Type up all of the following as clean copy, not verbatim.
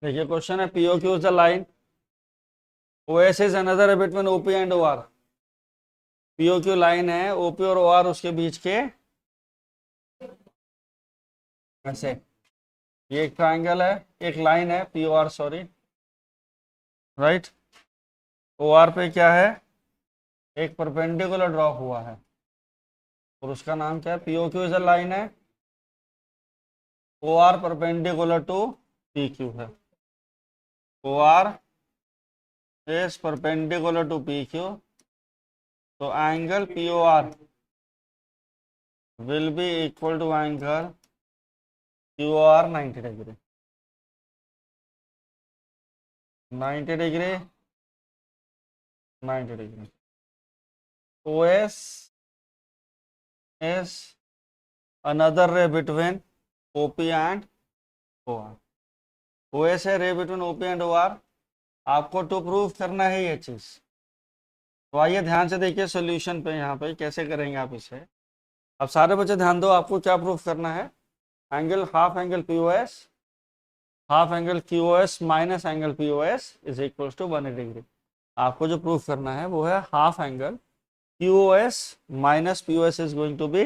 देखिए क्वेश्चन है P O Q is the line, OS is another between OP and OR. PO Q line है, OP और OR उसके बीच के ऐसे, ये एक ट्राइंगल है, एक लाइन है पीओआर, सॉरी, राइट। ओआर पे क्या है, एक परपेंडिकुलर ड्रॉ हुआ है और उसका नाम क्या है, P O Q is a line है, O R perpendicular to P Q है। O R is perpendicular to P Q, तो angle P O R will be equal to angle QR 90 degree, 90 degree, 90 degree. OS is another ray between OP and OR. OS है रे between OP and OR। आपको to prove करना है ये चीज, तो आइए ध्यान से देखिए सॉल्यूशन पे, यहाँ पे कैसे करेंगे आप इसे। अब सारे बच्चे ध्यान दो, आपको क्या प्रूफ करना है, angle half angle POS, half angle QOS minus angle POS is equal to 180 degree. आपको जो प्रूफ करना है वो है half angle QOS minus POS is going to be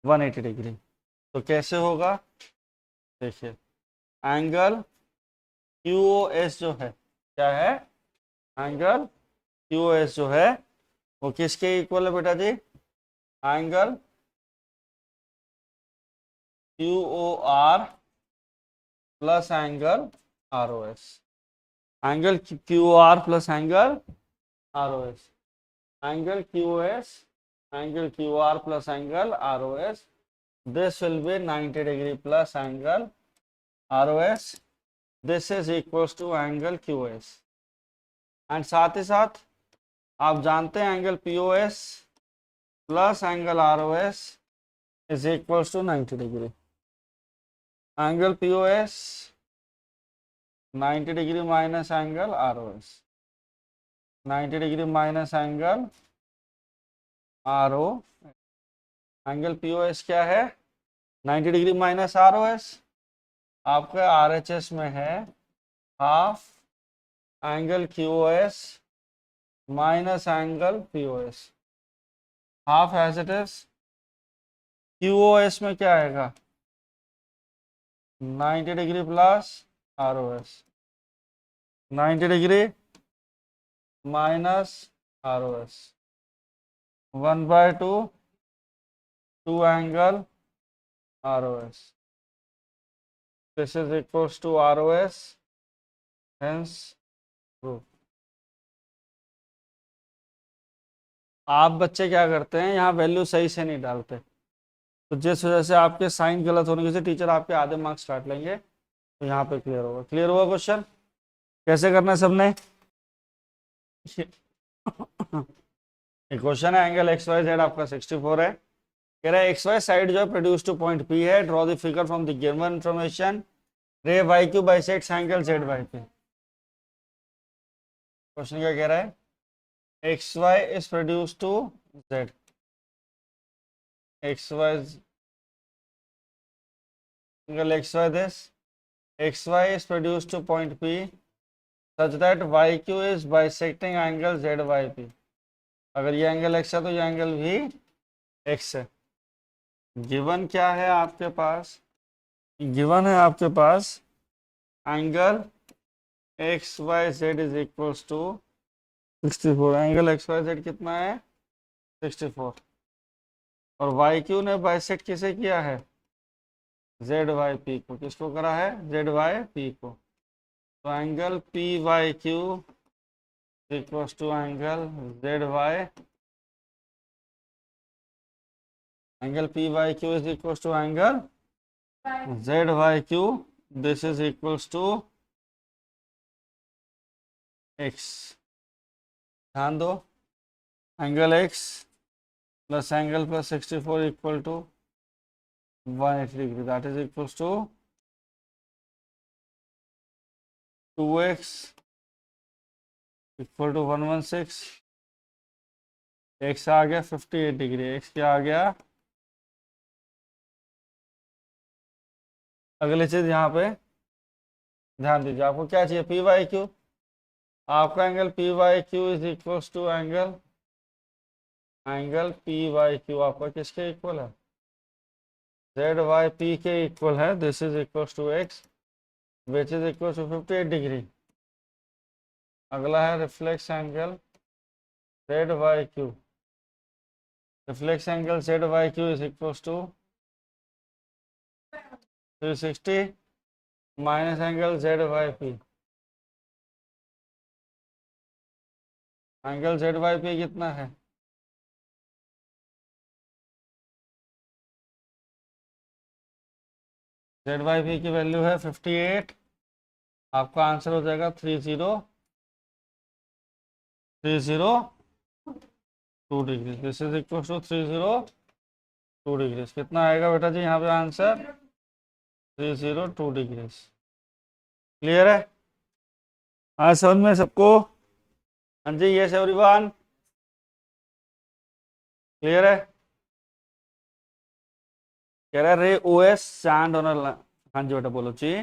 180 degree. तो कैसे होगा, देखिए एंगल QOS जो है, क्या है, एंगल QOS जो है वो किसके इक्वल है बेटा जी, angle QOR plus angle ROS, angle QOR plus angle ROS, angle QoS, angle QR plus angle ROS. This will be 90 degree plus angle ROS. This is equals to angle QoS. And साथ ही साथ आप जानते हैं angle POS plus angle ROS is equals to 90 degree. Angle POS 90 degree minus angle ROS, 90 degree minus angle RO। Angle POS क्या है, 90 degree minus ROS, आपका RHS में है half angle QoS minus angle POS, half as it is. QoS में क्या आएगा, 90 degree plus ROS, 90 degree minus ROS, 1/2 2 angle ROS, this is equals to ROS, hence proof। आप बच्चे क्या करते हैं, यहाँ वैल्यू सही से नहीं डालते, तो जिस वजह से आपके साइन गलत होने की वजह से टीचर आपके आधे मार्क्स काट लेंगे। तो यहाँ पे क्लियर होगा, क्लियर हुआ क्वेश्चन, कैसे करना है सबने। क्वेश्चन है एंगल XYZ आपका 64 है, कह रहा है XY साइड जो है प्रोड्यूस टू पॉइंट P है, draw the figure from the given information, ray YQ bisects angle ZYP। Question क्या कह रहा है, XY is produce to Z, XY angle XY this, XY is produced to point P such that YQ is bisecting angle ZYP। अगर ये angle X है तो ये angle भी X है। गिवन क्या है आपके पास, गिवन है आपके पास angle XYZ is equals to 64, angle XYZ कितना है 64, और YQ ने बाइसेक्ट किसे किया है, ZYP को, किसको करा है, ZYP को। तो angle PYQ equals to angle ZY, angle PYQ is equals to angle ZYQ, this is equals to X। ध्यान दो, angle X plus angle plus 64 equal to 180 degree, that is equals to 2x equal to 116, x आ गया 58 degree, x क्या आ गया। अगले चीज यहाँ पे ध्यान दीजिए, आपको क्या चाहिए, पी वाई क्यू। आपका angle P Y Q is equal to angle P Y Q आपका किसके इक्वल है, जेड वाई पी के इक्वल है। This is equal to X which is equal to 58 degree. अगला है reflex angle Z Y Q. Reflex angle Z Y Q is equal to 360 minus angle Z Y P. Angle Z Y P कितना है, Z Y P की value है 58। आपका answer हो जाएगा 302 degree. This is equal to 302 degree. कितना आएगा बेटा जी यहाँ पे आंसर, 302 डिग्री। क्लियर है, आज समझ में सबको? हाँ जी, यस एवरीवन, क्लियर है? कह रहा है रे ओ एस स्टैंड ऑन हाँ जी बेटा बोलो जी,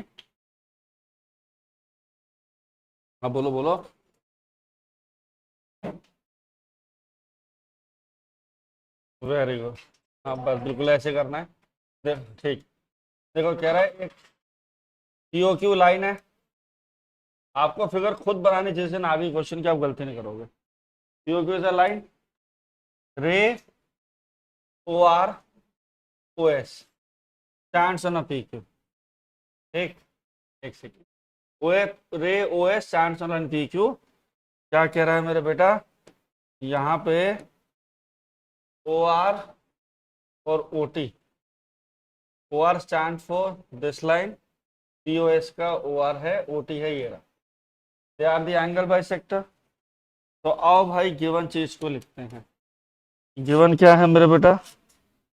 हाँ बोलो बोलो। वेरी गुड, हाँ बस बिल्कुल ऐसे करना है। ठीक, देखो कह रहा है एक पीओ क्यू लाइन है, आपको फिगर खुद बनानी जिस दिन आगे क्वेश्चन की आप गलती नहीं करोगे। P O Q is a line, ray O R O S stands on a P Q. ठीक, एक second, O ray O S stands on a P Q. क्या कह रहा है मेरे बेटा, यहाँ पे ओ आर और O T, O R stand for this line, P O S का ओ आर है, ओ टी है ये रहा, they are the angle bisector. तो आओ भाई गिवन चीज को लिखते हैं। गिवन क्या है मेरे बेटा,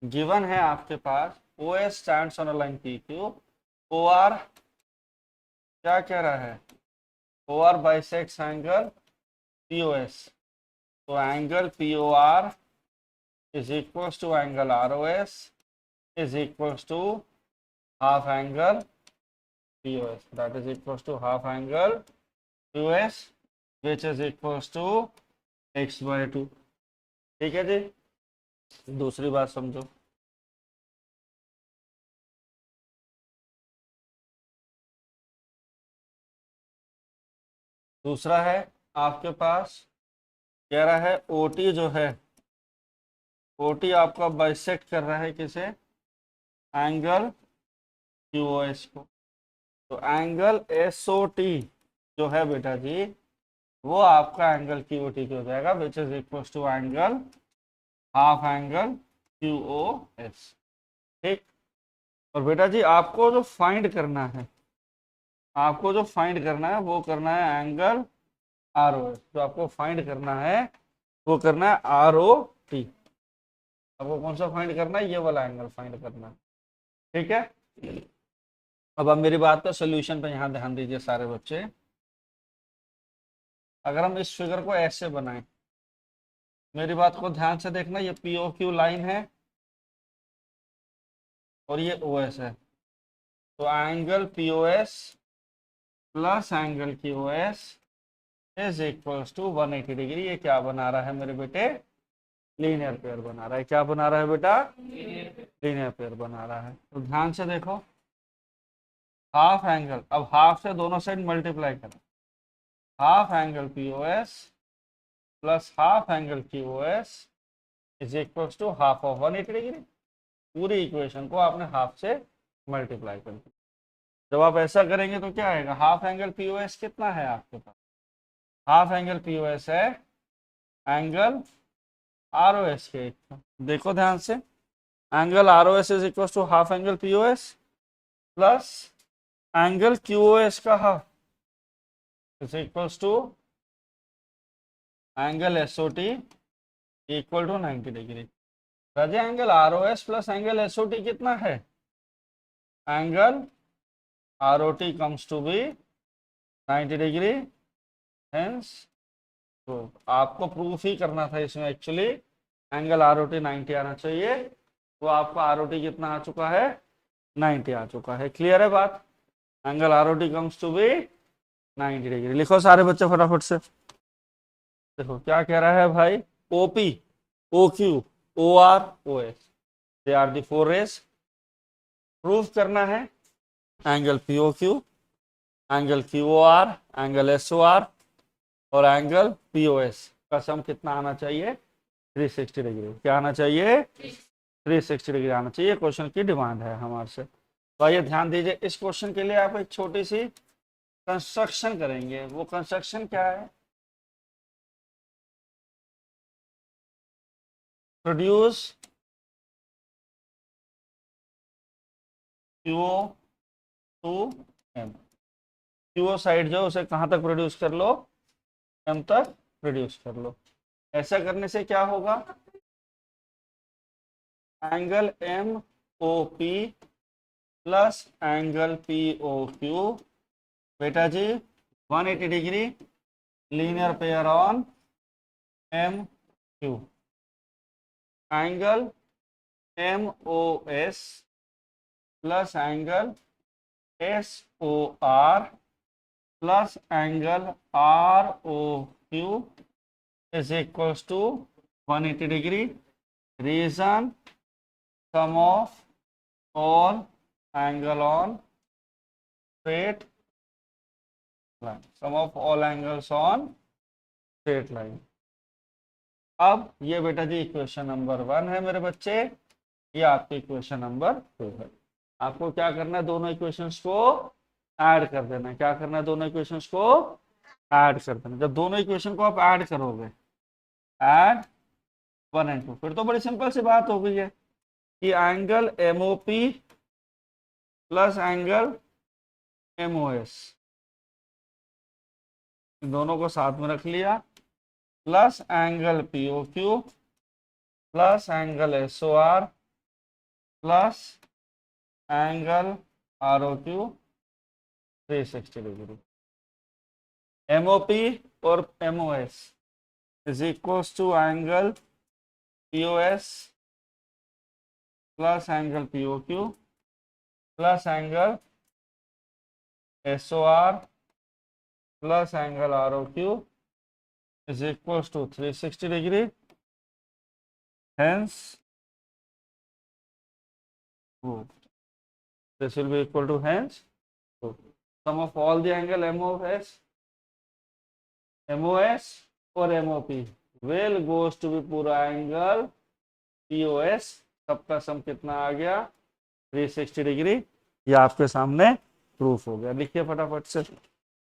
गिवन है आपके पास O S stands on a line P Q, O R क्या कह रहा है, O R bisects angle P O S. So angle P O R is equal to angle R O S is equal to half angle P O S, that is equal to half angle P O S which is equal to x/2। ठीक है जी, दूसरी बात समझो। दूसरा है आपके पास, कह रहा है ओटी जो है, ओटी आपका बाइसेक्ट कर रहा है किसे, एंगल क्यूओएस को। तो एंगल एसओटी जो है बेटा जी, वो आपका एंगल क्यूओटी हो जाएगा which is equal to angle half angle Q O S. ठीक, और बेटा जी आपको जो फाइंड करना है, आपको जो फाइंड करना है वो करना है एंगल आर ओ एस। जो आपको फाइंड करना है वो करना है आर ओ टी। आपको कौन सा फाइंड करना है, ये वाला एंगल फाइंड करना है। ठीक है, अब आप मेरी बात का सोल्यूशन पे यहाँ ध्यान दीजिए सारे बच्चे। अगर हम इस फिगर को ऐसे बनाएं, मेरी बात को ध्यान से देखना, ये पीओ क्यू लाइन है और ये ओ एस है। तो angle P O S plus angle Q S is equal to 180 degree. ये क्या बना रहा है मेरे बेटे, लीनियर पेयर बना रहा है। क्या बना रहा है बेटा, लीनियर पेयर बना रहा है। तो ध्यान से देखो, हाफ एंगल, अब हाफ से दोनों साइड मल्टीप्लाई करें, half angle P O S plus half angle Q O S is equal to half of 180 degree. पूरी इक्वेशन को आपने हाफ से मल्टीप्लाई कर दिया। जब आप ऐसा करेंगे तो क्या आएगा, half angle P O S कितना है आपके पास, half angle P O S है एंगल आर ओ एस के। देखो ध्यान से, angle R O S is equal to half angle P O S plus angle Q O S का half is equal to angle S O T equal to 90 degree. राजा angle R O S plus angle S O T कितना है, angle R O T comes to be 90 degree. Hence तो आपको proof ही करना था इसमें actually, angle R O T 90 आना चाहिए। तो आपका आर ओ टी कितना आ चुका है, 90 आ चुका है। क्लियर है बात, angle ROT comes to be 90 degree. लिखो सारे बच्चे फटाफट से। देखो क्या कह रहा है भाई, OP, OQ, OR, OS, they are the four rays. Proof करना है angle POQ, angle QOR, angle SOR और एंगल POS का सम कितना आना चाहिए, 360 डिग्री। क्या आना चाहिए, 360 डिग्री आना चाहिए। क्वेश्चन की डिमांड है हमारे से। तो आइए ध्यान दीजिए, इस क्वेश्चन के लिए आप एक छोटी सी कंस्ट्रक्शन करेंगे। वो कंस्ट्रक्शन क्या है, produce QO to M। QO side जो उसे कहां तक प्रोड्यूस कर लो, M तक प्रोड्यूस कर लो। ऐसा करने से क्या होगा, angle MOP plus angle POQ बेटा जी 180 degree linear pair on MQ। Angle MOS plus angle SOR plus angle ROQ is equals to 180 degree. Reason, sum of all angle on straight line. Sum of all angles on straight line. अब ये बेटा जी equation number 1 है मेरे बच्चे, ये आपकी equation number 2 है। आपको क्या करना है, दोनों इक्वेशंस को ऐड कर देना है। क्या करना है, दोनों इक्वेशंस को ऐड कर देना। जब दोनों इक्वेशन को आप ऐड करोगे, ऐड 1 and 2, फिर तो बड़ी सिंपल सी बात हो गई है कि angle MOP plus angle MOS, दोनों को साथ में रख लिया, plus angle POQ plus angle SOR plus angle ROQ 360 degree. MOP और MOS is equals to angle POS plus angle POQ plus angle SOR plus angle ROQ is equals to 360 degree. Hence, this will be equal to hence sum of all the angle MOS और MOP will goes to be पूरा angle POS, सबका सम कितना आ गया, 360 degree. ये आपके सामने proof हो गया। लिखिए फटाफट से।